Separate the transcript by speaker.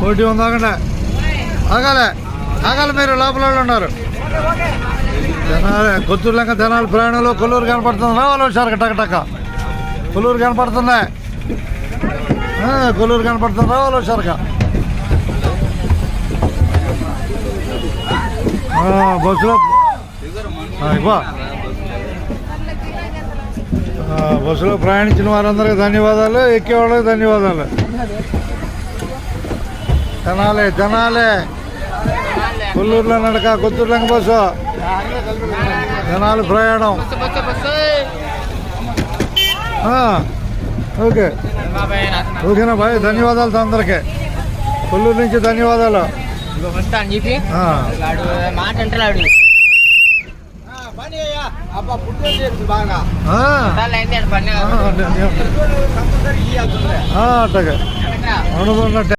Speaker 1: OT ఉంది, ఆగండి, ఆగాలి మీరు, లోపల ఉన్నారు. కొత్తూరు లెక్క జనాలు ప్రయాణంలో కొల్లూరు కనపడుతుంది. రావాలి హుషారు, టక కొల్లూరు కనపడుతుంది, కొల్లూరు కనపడుతుంది. రావాలి హుషారుగా. బస్సులో బస్సులో ప్రయాణించిన వారందరికీ ధన్యవాదాలు, ఎక్కేవాళ్ళకి ధన్యవాదాలు. తెనాలి కొల్లూరులో నడక, కొత్తూరు లెంక బస్సు, జనాలు ప్రయాణం. ఓకేనా బాయ్, ధన్యవాదాలు అందరికీ. కొల్లూరు నుంచి ధన్యవాదాలు. అట్టగా